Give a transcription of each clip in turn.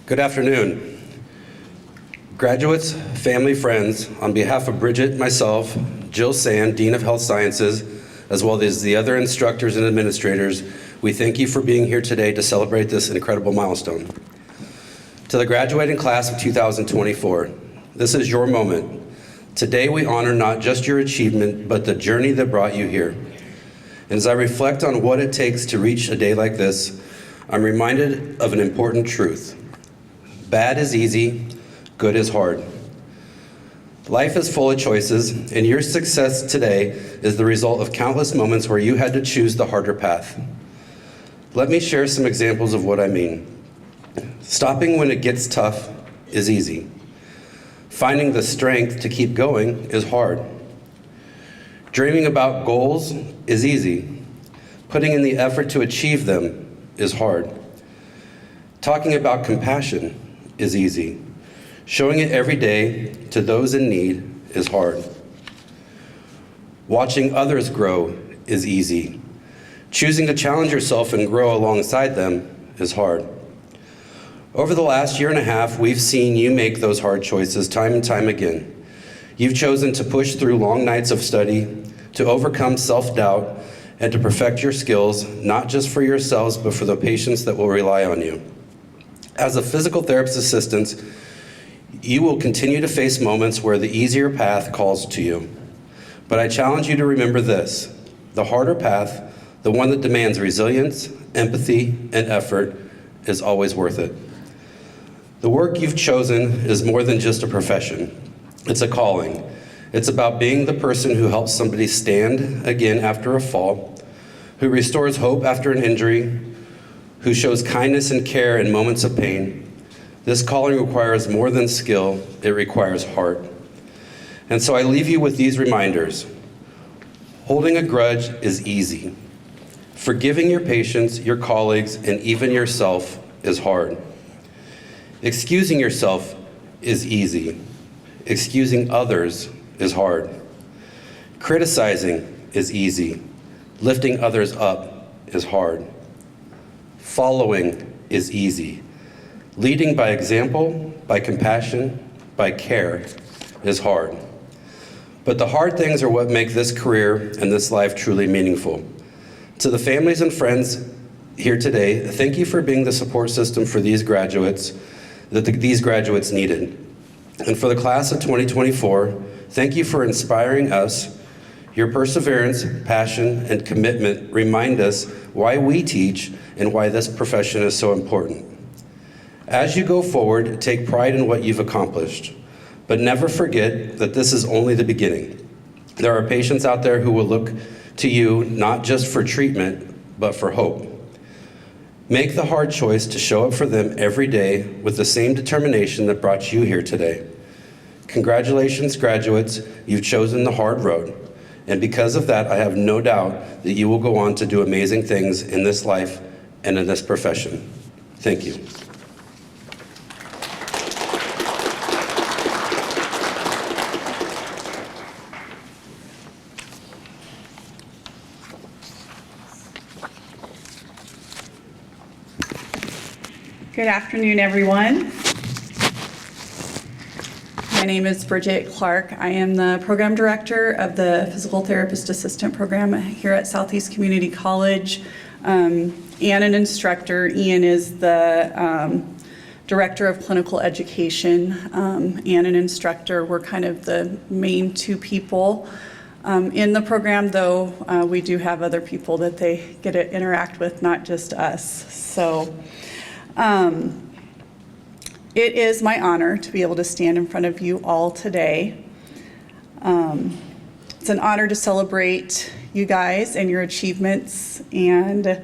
Good afternoon. Graduates, family, friends, on behalf of Bridget, myself, Jill Sand, Dean of Health Sciences, as well as the other instructors and administrators, we thank you for being here today to celebrate this incredible milestone. To the graduating class of 2024, this is your moment. Today we honor not just your achievement, but the journey that brought you here. And as I reflect on what it takes to reach a day like this, I'm reminded of an important truth. Bad is easy, good is hard. Life is full of choices, and your success today is the result of countless moments where you had to choose the harder path. Let me share some examples of what I mean. Stopping when it gets tough is easy. Finding the strength to keep going is hard. Dreaming about goals is easy. Putting in the effort to achieve them is hard. Talking about compassion is easy. Showing it every day to those in need is hard. Watching others grow is easy. Choosing to challenge yourself and grow alongside them is hard. Over the last year and a half, we've seen you make those hard choices time and time again. You've chosen to push through long nights of study, to overcome self-doubt, and to perfect your skills, not just for yourselves, but for the patients that will rely on you. As a physical therapist assistant, you will continue to face moments where the easier path calls to you. But I challenge you to remember this: the harder path, the one that demands resilience, empathy, and effort, is always worth it. The work you've chosen is more than just a profession. It's a calling. It's about being the person who helps somebody stand again after a fall, who restores hope after an injury, who shows kindness and care in moments of pain. This calling requires more than skill, it requires heart. And so I leave you with these reminders. Holding a grudge is easy. Forgiving your patients, your colleagues, and even yourself is hard. Excusing yourself is easy. Excusing others is hard. Criticizing is easy. Lifting others up is hard. Following is easy. Leading by example, by compassion, by care is hard. But the hard things are what make this career and this life truly meaningful. To the families and friends here today, thank you for being the support system for these graduates that these graduates needed. And for the class of 2024, thank you for inspiring us. Your perseverance, passion, and commitment remind us why we teach and why this profession is so important. As you go forward, take pride in what you've accomplished, but never forget that this is only the beginning. There are patients out there who will look to you not just for treatment, but for hope. Make the hard choice to show up for them every day with the same determination that brought you here today. Congratulations, graduates, you've chosen the hard road. And because of that, I have no doubt that you will go on to do amazing things in this life and in this profession. Thank you. Good afternoon, everyone. My name is Bridget Clark. I am the program director of the Physical Therapist Assistant Program here at Southeast Community College, and an instructor. Ian is the director of clinical education and an instructor. We're kind of the main two people in the program, though we do have other people that they get to interact with, not just us. So. It is my honor to be able to stand in front of you all today. It's an honor to celebrate you guys and your achievements, and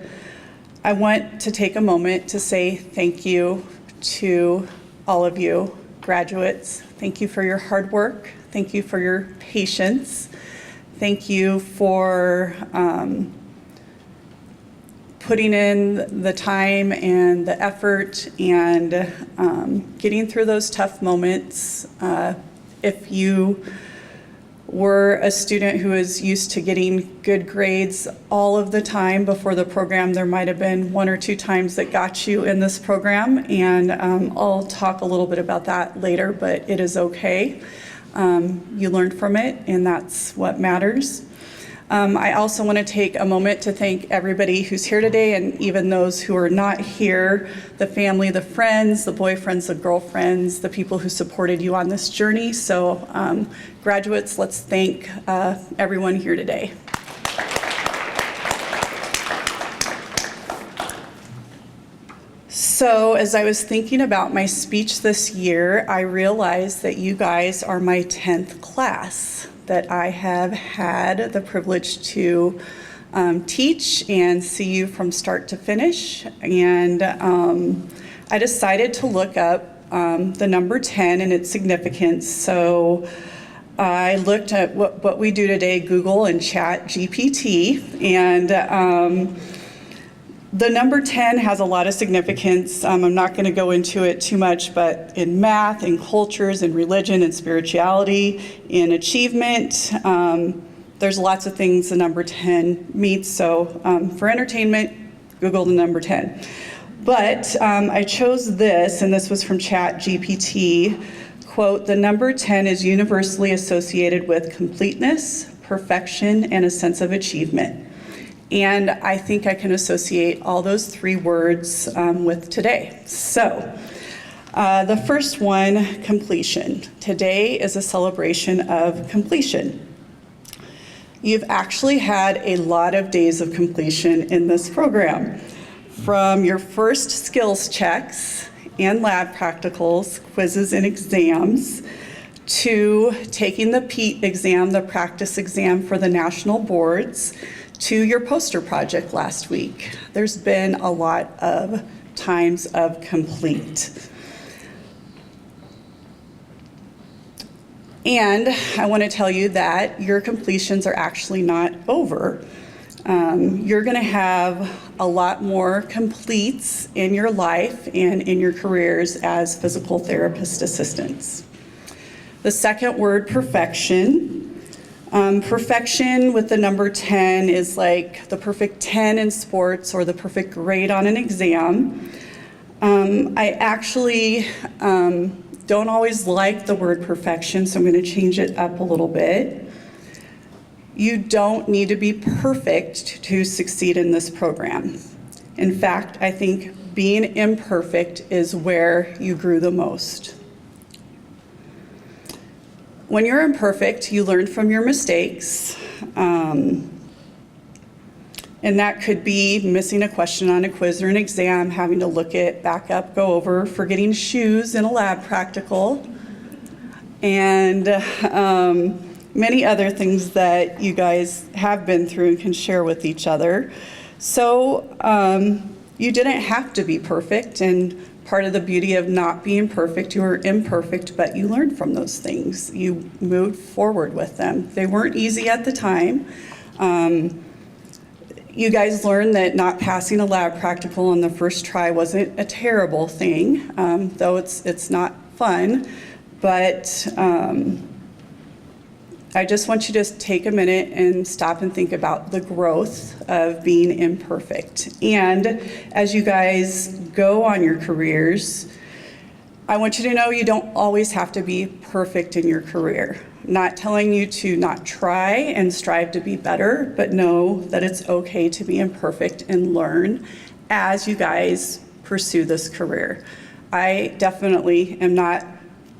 I want to take a moment to say thank you to all of you graduates. Thank you for your hard work. Thank you for your patience. Thank you for putting in the time and the effort and getting through those tough moments. If you were a student who is used to getting good grades all of the time before the program, there might have been 1 or 2 times that got you in this program, and I'll talk a little bit about that later, but it is okay. You learned from it, and that's what matters. I also want to take a moment to thank everybody who's here today, and even those who are not here, the family, the friends, the boyfriends, the girlfriends, the people who supported you on this journey. So graduates, let's thank everyone here today. So as I was thinking about my speech this year, I realized that you guys are my 10th class that I have had the privilege to teach and see you from start to finish. And I decided to look up the number 10 and its significance. So I looked at what we do today, Google and ChatGPT, and the number 10 has a lot of significance. I'm not going to go into it too much, but in math, in cultures, in religion, in spirituality, in achievement, there's lots of things the number 10 meets. So for entertainment, Google the number 10. But I chose this, and this was from ChatGPT. Quote, "The number 10 is universally associated with completeness, perfection, and a sense of achievement." And I think I can associate all those 3 words with today. So the first one, completion. Today is a celebration of completion. You've actually had a lot of days of completion in this program. From your first skills checks and lab practicals, quizzes and exams, to taking the PEAT exam, the practice exam for the national boards, to your poster project last week. There's been a lot of times of complete. And I want to tell you that your completions are actually not over. You're going to have a lot more completes in your life and in your careers as physical therapist assistants. The second word, perfection. Perfection with the number 10 is like the perfect 10 in sports or the perfect grade on an exam. I actually don't always like the word perfection, so I'm going to change it up a little bit. You don't need to be perfect to succeed in this program. In fact, I think being imperfect is where you grew the most. When you're imperfect, you learn from your mistakes. And that could be missing a question on a quiz or an exam, having to look it back up, go over, forgetting shoes in a lab practical, and many other things that you guys have been through and can share with each other. So you didn't have to be perfect, and part of the beauty of not being perfect, you were imperfect, but you learned from those things. You moved forward with them. They weren't easy at the time. You guys learned that not passing a lab practical on the first try wasn't a terrible thing, though it's not fun. But I just want you to take a minute and stop and think about the growth of being imperfect. And as you guys go on your careers, I want you to know you don't always have to be perfect in your career. I'm not telling you to not try and strive to be better, but know that it's okay to be imperfect and learn as you guys pursue this career. I definitely am not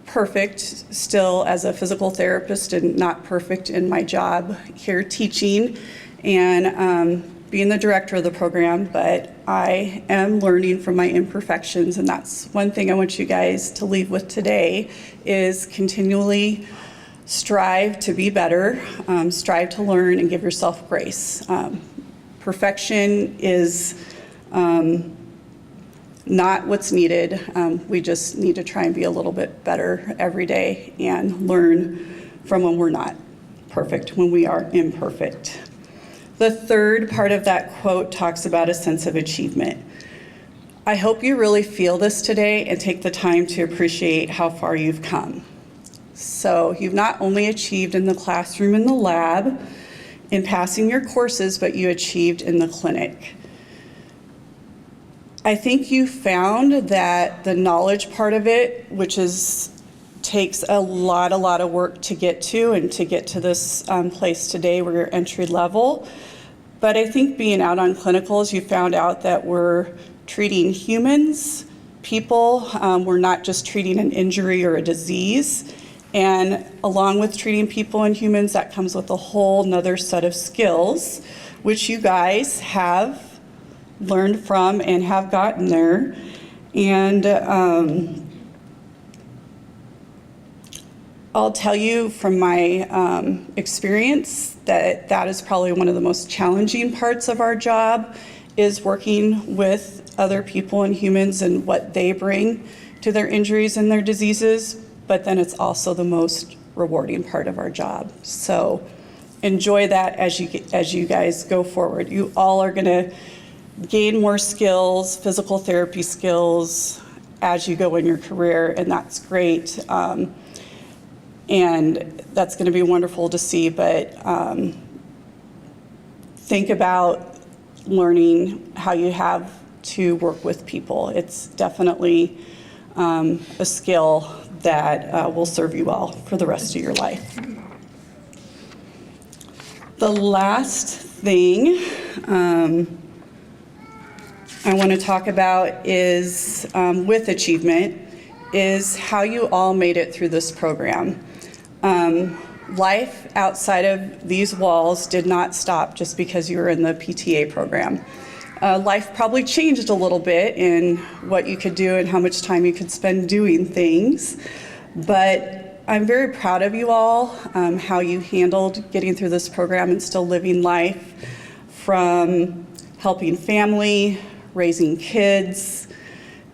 perfect still as a physical therapist and not perfect in my job here teaching and being the director of the program, but I am learning from my imperfections, and that's one thing I want you guys to leave with today is continually strive to be better, strive to learn, and give yourself grace. Perfection is not what's needed. We just need to try and be a little bit better every day and learn from when we're not perfect, when we are imperfect. The third part of that quote talks about a sense of achievement. I hope you really feel this today and take the time to appreciate how far you've come. So you've not only achieved in the classroom and the lab in passing your courses, but you achieved in the clinic. I think you found that the knowledge part of it, which takes a lot of work to get to and to get to this place today where you're entry level. But I think being out on clinicals, you found out that we're treating humans, people. We're not just treating an injury or a disease. And along with treating people and humans, that comes with a whole nother set of skills, which you guys have learned from and have gotten there. And I'll tell you from my experience that that is probably one of the most challenging parts of our job, is working with other people and humans and what they bring to their injuries and their diseases, but then it's also the most rewarding part of our job. So enjoy that as you guys go forward. You all are gonna gain more skills, physical therapy skills, as you go in your career, and that's great. And that's going to be wonderful to see, but think about learning how you have to work with people. It's definitely a skill that will serve you well for the rest of your life. The last thing I want to talk about is, with achievement, is how you all made it through this program. Life outside of these walls did not stop just because you were in the PTA program. Life probably changed a little bit in what you could do and how much time you could spend doing things, but I'm very proud of you all, how you handled getting through this program and still living life, from helping family, raising kids,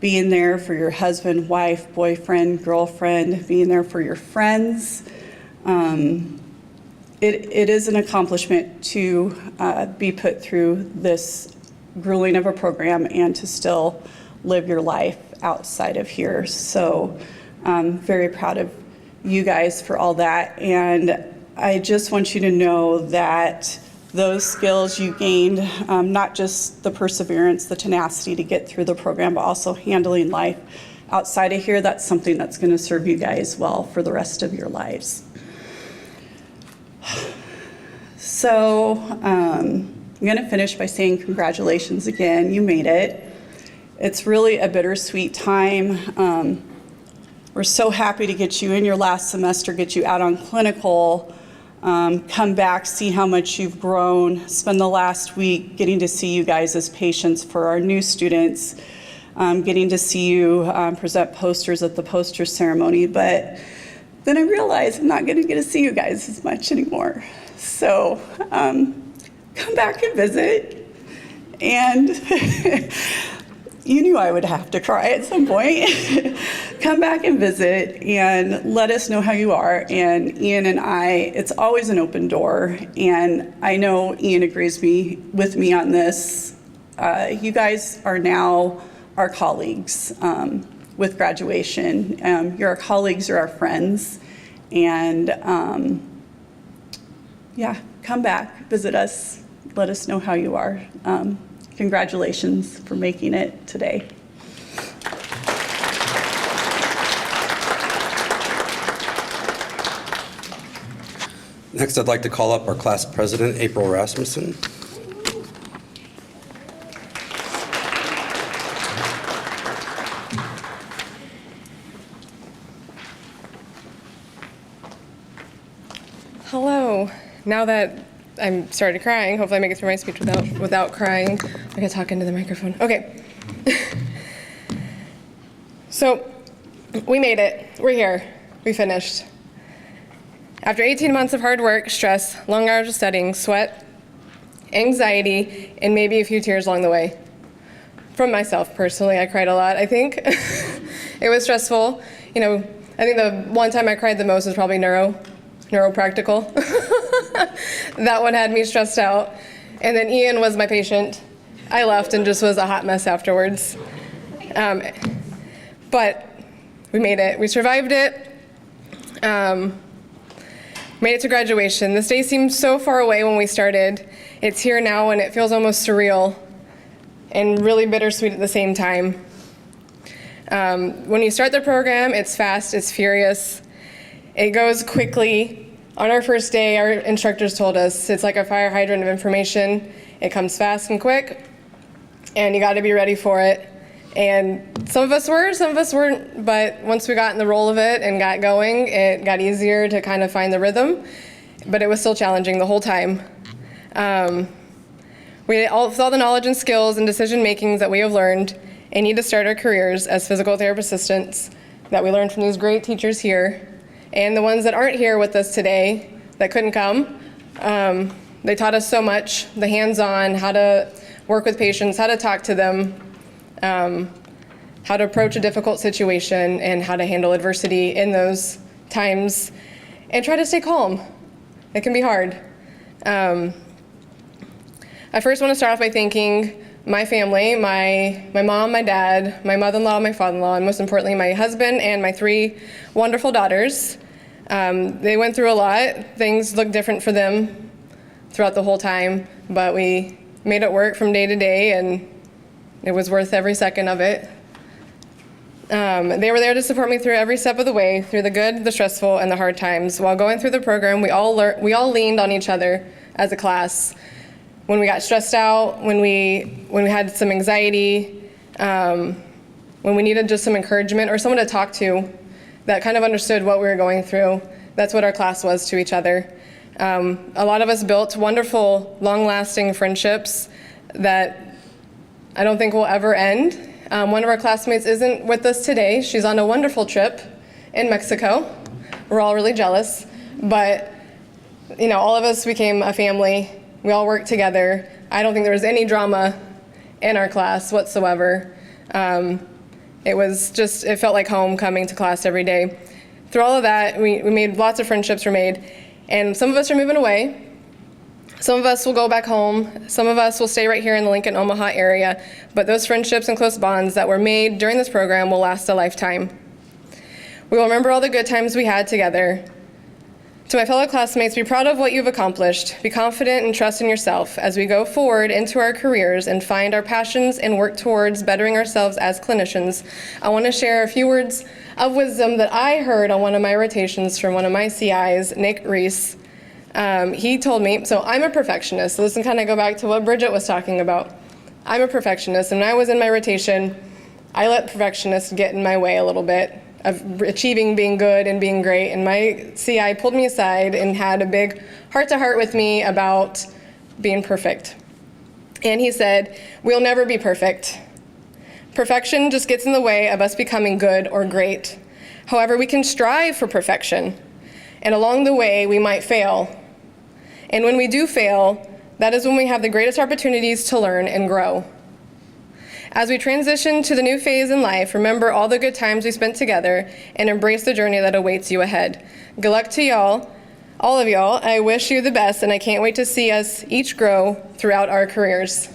being there for your husband, wife, boyfriend, girlfriend, being there for your friends. It is an accomplishment to be put through this grueling of a program and to still live your life outside of here. So I'm very proud of you guys for all that. And I just want you to know that those skills you gained, not just the perseverance, the tenacity to get through the program, but also handling life outside of here, that's something that's going to serve you guys well for the rest of your lives. So I'm going to finish by saying congratulations again. You made it. It's really a bittersweet time. We're so happy to get you in your last semester, get you out on clinical, come back, see how much you've grown, spend the last week getting to see you guys as patients for our new students, getting to see you present posters at the poster ceremony. But then I realized I'm not going to get to see you guys as much anymore. So come back and visit. And you knew I would have to cry at some point. Come back and visit and let us know how you are. And Ian and I, it's always an open door. And I know Ian agrees with me on this. You guys are now our colleagues with graduation. You're our colleagues, you're our friends. And yeah, come back, visit us, let us know how you are. Congratulations for making it today. Next, I'd like to call up our class president, April Rasmussen. Hello. Now that I'm started crying, hopefully I make it through my speech without crying. I can talk into the microphone. Okay. So, we made it. We're here. We finished. After 18 months of hard work, stress, long hours of studying, sweat, anxiety, and maybe a few tears along the way. From myself, personally, I cried a lot, I think. It was stressful. You know, I think the one time I cried the most was probably neuropractical. That one had me stressed out. And then Ian was my patient. I left and just was a hot mess afterwards. But we made it. We survived it. Made it to graduation. This day seemed so far away when we started. It's here now and it feels almost surreal and really bittersweet at the same time. When you start the program, it's fast, it's furious. It goes quickly. On our first day, our instructors told us it's like a fire hydrant of information. It comes fast and quick, and you got to be ready for it. And some of us were, some of us weren't, but once we got in the roll of it and got going, it got easier to kind of find the rhythm, but it was still challenging the whole time. With all the knowledge and skills and decision makings that we have learned and need to start our careers as physical therapy assistants that we learned from these great teachers here, and the ones that aren't here with us today that couldn't come. They taught us so much, the hands-on, how to work with patients, how to talk to them, how to approach a difficult situation, and how to handle adversity in those times, and try to stay calm. It can be hard. I first want to start off by thanking my family, my mom, my dad, my mother-in-law, my father-in-law, and most importantly, my husband and my 3 wonderful daughters. They went through a lot. Things looked different for them throughout the whole time, but we made it work from day to day, and it was worth every second of it. They were there to support me through every step of the way, through the good, the stressful, and the hard times. While going through the program, we all leaned on each other as a class. When we got stressed out, when we had some anxiety, when we needed just some encouragement or someone to talk to that kind of understood what we were going through, that's what our class was to each other. A lot of us built wonderful, long-lasting friendships that I don't think will ever end. One of our classmates isn't with us today. She's on a wonderful trip in Mexico. We're all really jealous, but all of us became a family. We all worked together. I don't think there was any drama in our class whatsoever. It felt like home coming to class every day. Through all of that, we made lots of friendships were made, and some of us are moving away. Some of us will go back home. Some of us will stay right here in the Lincoln, Omaha area, but those friendships and close bonds that were made during this program will last a lifetime. We will remember all the good times we had together. To my fellow classmates, be proud of what you've accomplished. Be confident and trust in yourself as we go forward into our careers and find our passions and work towards bettering ourselves as clinicians. I want to share a few words of wisdom that I heard on one of my rotations from one of my CIs, Nick Reese. He told me, so I'm a perfectionist, so this can kind of go back to what Bridget was talking about. I'm a perfectionist, and when I was in my rotation, I let perfectionists get in my way a little bit of achieving being good and being great, and my CI pulled me aside and had a big heart-to-heart with me about being perfect. And he said, we'll never be perfect. Perfection just gets in the way of us becoming good or great. However, we can strive for perfection, and along the way, we might fail. And when we do fail, that is when we have the greatest opportunities to learn and grow. As we transition to the new phase in life, remember all the good times we spent together and embrace the journey that awaits you ahead. Good luck to y'all, all of y'all. I wish you the best, and I can't wait to see us each grow throughout our careers.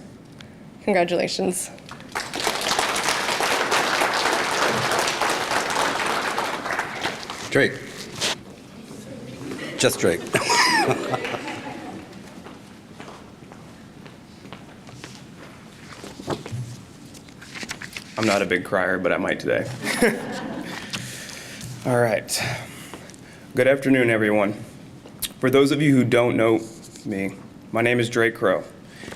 Congratulations. Drake. Just Drake. I'm not a big crier, but I might today. All right. Good afternoon, everyone. For those of you who don't know me, my name is Drake Crow,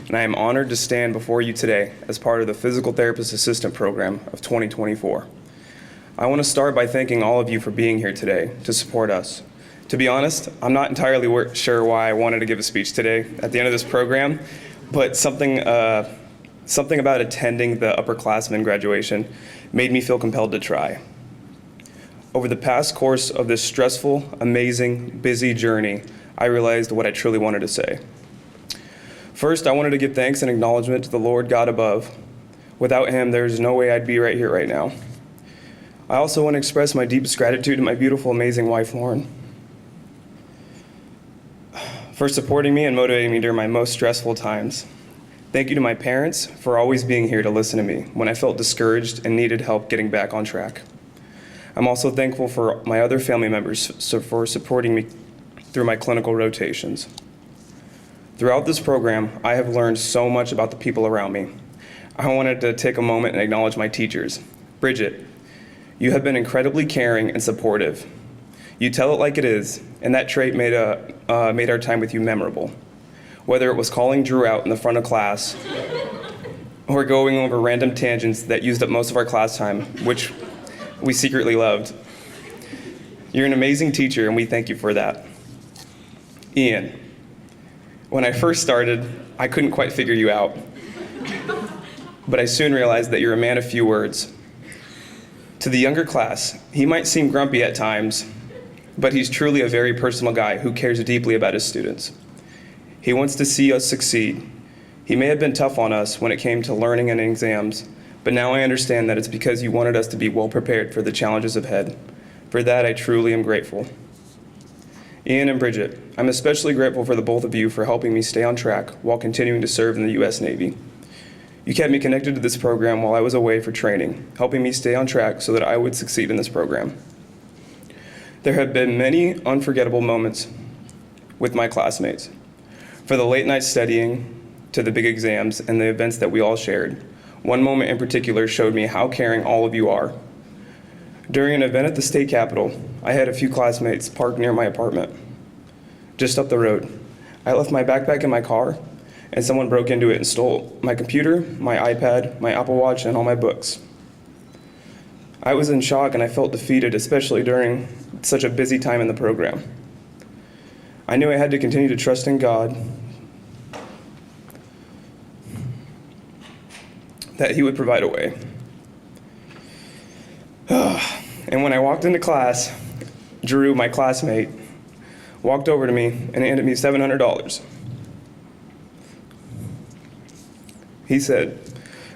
and I am honored to stand before you today as part of the Physical Therapist Assistant Program of 2024. I want to start by thanking all of you for being here today to support us. To be honest, I'm not entirely sure why I wanted to give a speech today at the end of this program, but something about attending the upperclassmen graduation made me feel compelled to try. Over the past course of this stressful, amazing, busy journey, I realized what I truly wanted to say. First, I wanted to give thanks and acknowledgement to the Lord God above. Without him, there's no way I'd be right here right now. I also want to express my deepest gratitude to my beautiful, amazing wife, Lauren, for supporting me and motivating me during my most stressful times. Thank you to my parents for always being here to listen to me when I felt discouraged and needed help getting back on track. I'm also thankful for my other family members for supporting me through my clinical rotations. Throughout this program, I have learned so much about the people around me. I wanted to take a moment and acknowledge my teachers. Bridget, you have been incredibly caring and supportive. You tell it like it is, and that trait made our time with you memorable. Whether it was calling Drew out in the front of class or going over random tangents that used up most of our class time, which we secretly loved. You're an amazing teacher, and we thank you for that. Ian, when I first started, I couldn't quite figure you out, but I soon realized that you're a man of few words. To the younger class, he might seem grumpy at times, but he's truly a very personal guy who cares deeply about his students. He wants to see us succeed. He may have been tough on us when it came to learning and exams, but now I understand that it's because you wanted us to be well prepared for the challenges ahead. For that, I truly am grateful. Ian and Bridget, I'm especially grateful for the both of you for helping me stay on track while continuing to serve in the U.S. Navy. You kept me connected to this program while I was away for training, helping me stay on track so that I would succeed in this program. There have been many unforgettable moments with my classmates. For the late night studying, to the big exams, and the events that we all shared, one moment in particular showed me how caring all of you are. During an event at the state capitol, I had a few classmates parked near my apartment, just up the road. I left my backpack in my car, and someone broke into it and stole my computer, my iPad, my Apple Watch, and all my books. I was in shock and I felt defeated, especially during such a busy time in the program. I knew I had to continue to trust in God, that He would provide a way. And when I walked into class, Drew, my classmate, walked over to me and handed me $700. He said,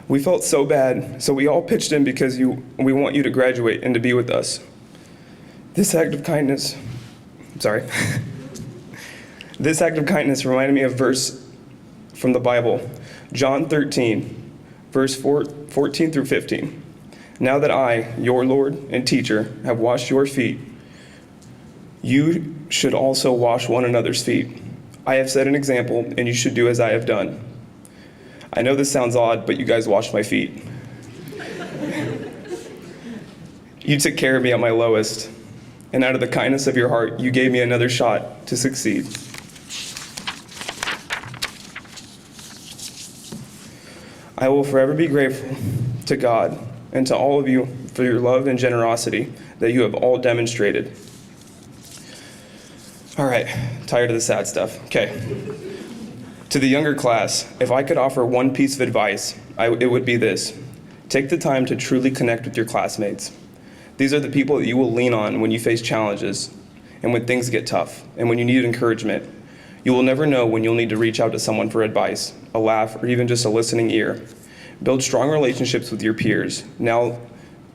"We felt so bad, so we all pitched in because we want you to graduate and to be with us. This act of kindness," this act of kindness reminded me of a verse from the Bible, John 13, verse 14 through 15. "Now that I, your Lord and teacher, have washed your feet, you should also wash one another's feet. I have set an example, and you should do as I have done." I know this sounds odd, but you guys washed my feet. You took care of me at my lowest, and out of the kindness of your heart, you gave me another shot to succeed. I will forever be grateful to God and to all of you for your love and generosity that you have all demonstrated. All right, tired of the sad stuff. Okay. To the younger class, if I could offer one piece of advice, it would be this. Take the time to truly connect with your classmates. These are the people that you will lean on when you face challenges and when things get tough and when you need encouragement. You will never know when you'll need to reach out to someone for advice, a laugh, or even just a listening ear. Build strong relationships with your peers. Now,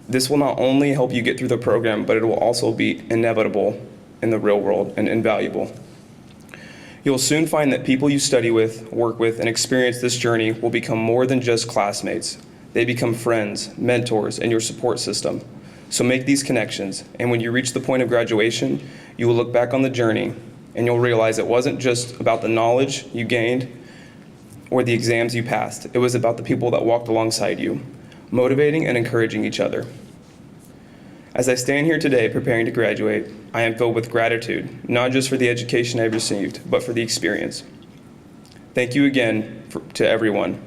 this will not only help you get through the program, but it will also be inevitable in the real world and invaluable. You'll soon find that people you study with, work with, and experience this journey will become more than just classmates. They become friends, mentors, and your support system. So make these connections, and when you reach the point of graduation, you will look back on the journey, and you'll realize it wasn't just about the knowledge you gained or the exams you passed. It was about the people that walked alongside you, motivating and encouraging each other. As I stand here today preparing to graduate, I am filled with gratitude, not just for the education I've received, but for the experience. Thank you again to everyone,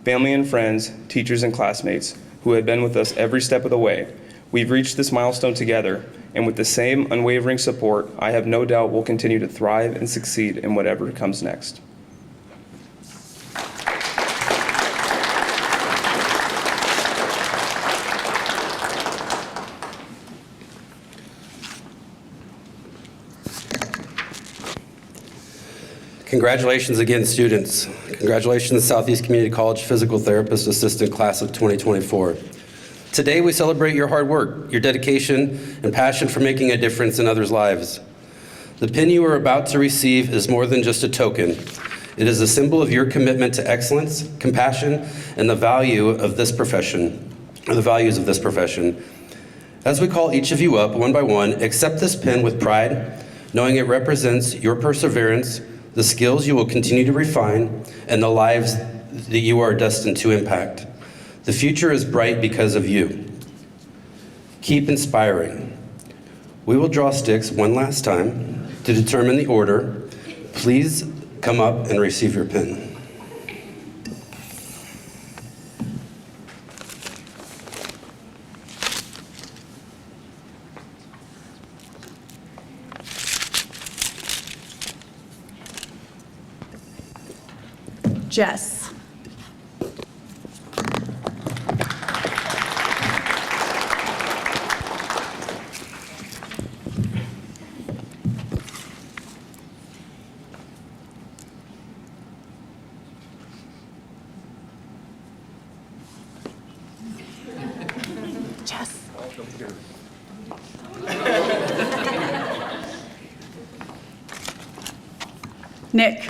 family and friends, teachers and classmates, who have been with us every step of the way. We've reached this milestone together, and with the same unwavering support, I have no doubt we'll continue to thrive and succeed in whatever comes next. Congratulations again, students. Congratulations, Southeast Community College Physical Therapist Assistant Class of 2024. Today, we celebrate your hard work, your dedication, and passion for making a difference in others' lives. The pin you are about to receive is more than just a token. It is a symbol of your commitment to excellence, compassion, and the values of this profession. As we call each of you up one by one, accept this pin with pride, knowing it represents your perseverance, the skills you will continue to refine, and the lives that you are destined to impact. The future is bright because of you. Keep inspiring. We will draw sticks one last time to determine the order. Please come up and receive your pin. Jess. Jess. Nick.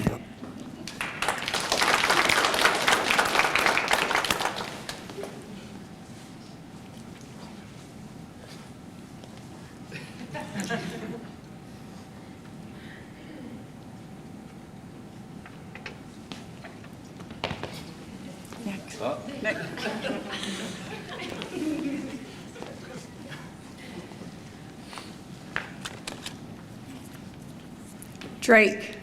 Nick. Drake.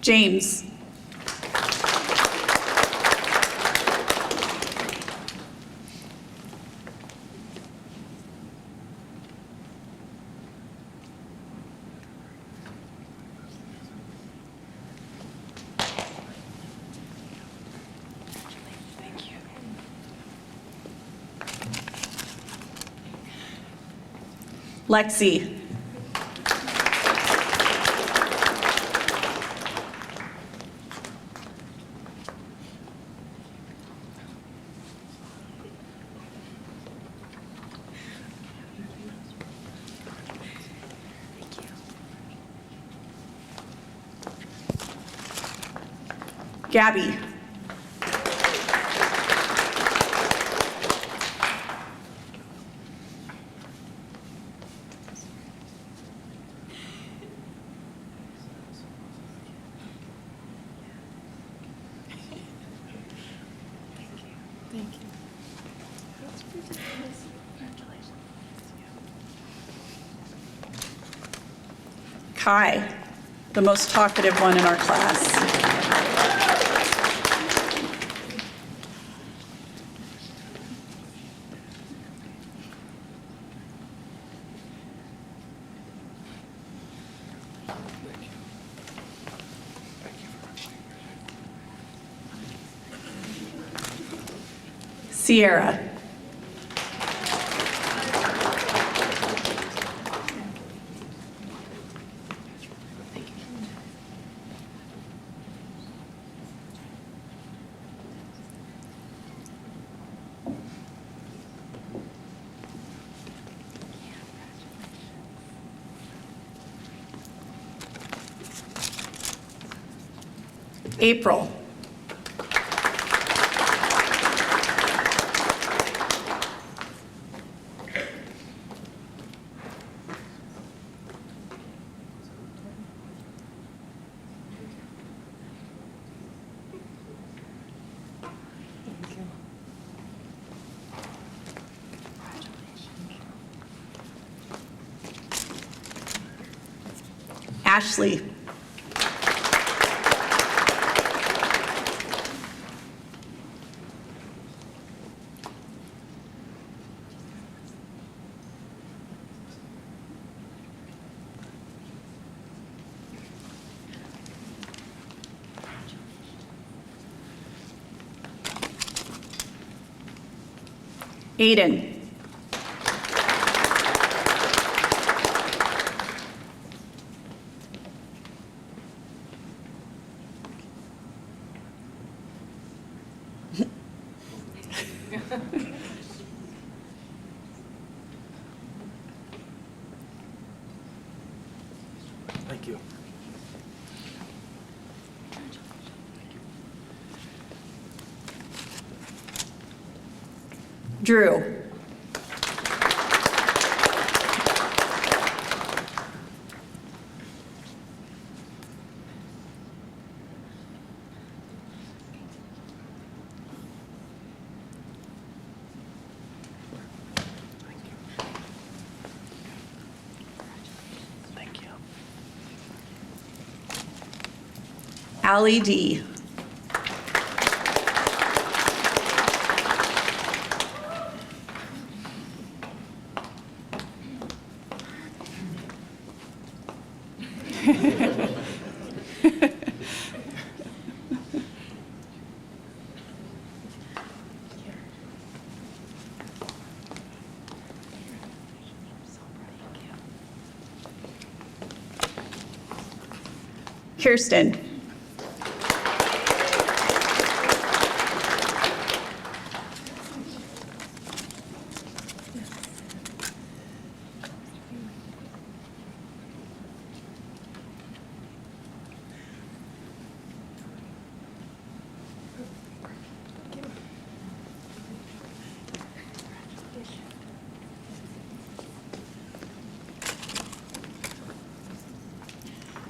James. Lexi. Gabby. Kai, the most talkative one in our class. Sierra. April. Ashley. Aiden. Thank you. Drew. Thank you. Allie D. Kirsten.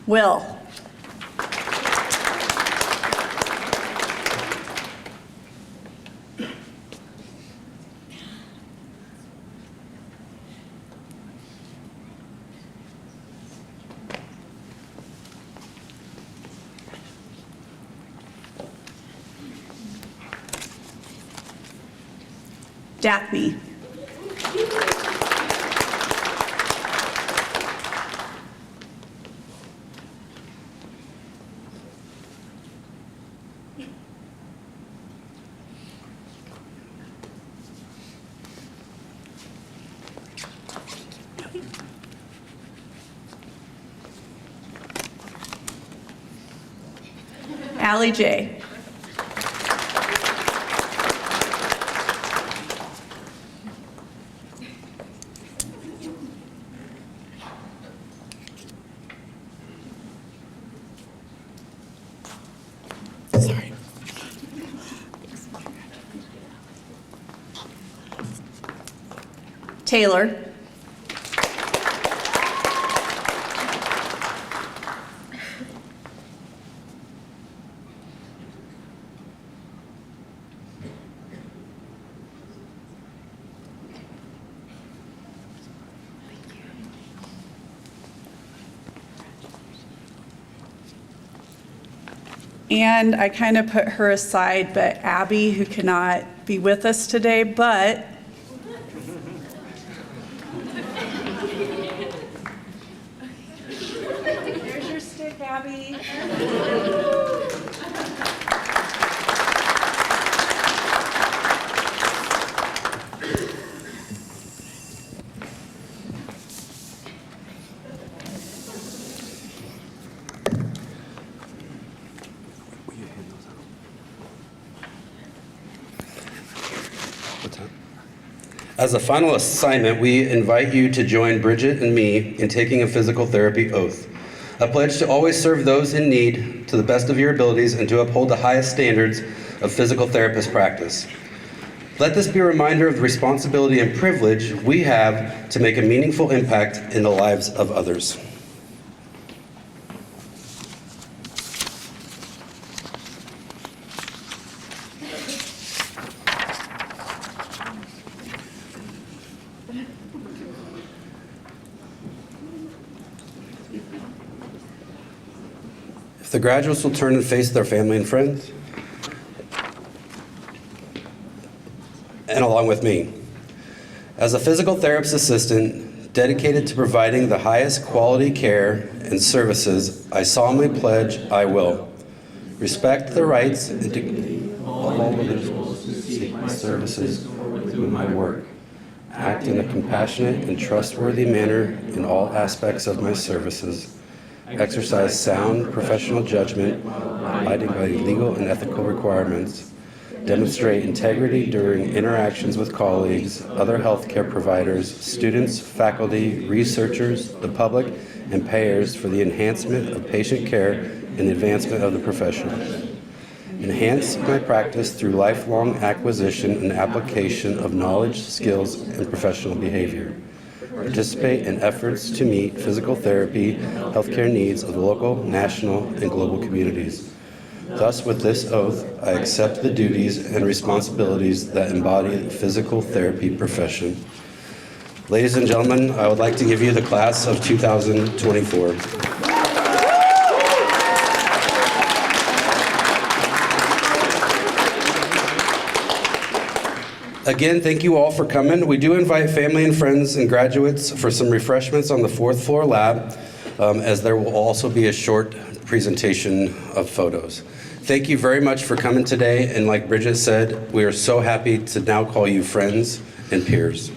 Will. Daphne. Allie J. Sorry. Taylor. And I kind of put her aside, but Abby, who cannot be with us today, but there's your stick, Abby. As a final assignment, we invite you to join Bridget and me in taking a physical therapy oath. A pledge to always serve those in need to the best of your abilities and to uphold the highest standards of physical therapist practice. Let this be a reminder of the responsibility and privilege we have to make a meaningful impact in the lives of others. The graduates will turn and face their family and friends, and along with me. As a physical therapist assistant dedicated to providing the highest quality care and services, I solemnly pledge I will respect the rights and dignity of all individuals who seek my services or do my work, act in a compassionate and trustworthy manner in all aspects of my services, exercise sound professional judgment, abiding by legal and ethical requirements, demonstrate integrity during interactions with colleagues, other healthcare providers, students, faculty, researchers, the public, and payers for the enhancement of patient care and the advancement of the profession. Enhance my practice through lifelong acquisition and application of knowledge, skills, and professional behavior. Participate in efforts to meet physical therapy, healthcare needs of the local, national, and global communities. Thus, with this oath, I accept the duties and responsibilities that embody the physical therapy profession. Ladies and gentlemen, I would like to give you the class of 2024. Again, thank you all for coming. We do invite family and friends and graduates for some refreshments on the 4th floor lab, as there will also be a short presentation of photos. Thank you very much for coming today, and like Bridget said, we are so happy to now call you friends and peers.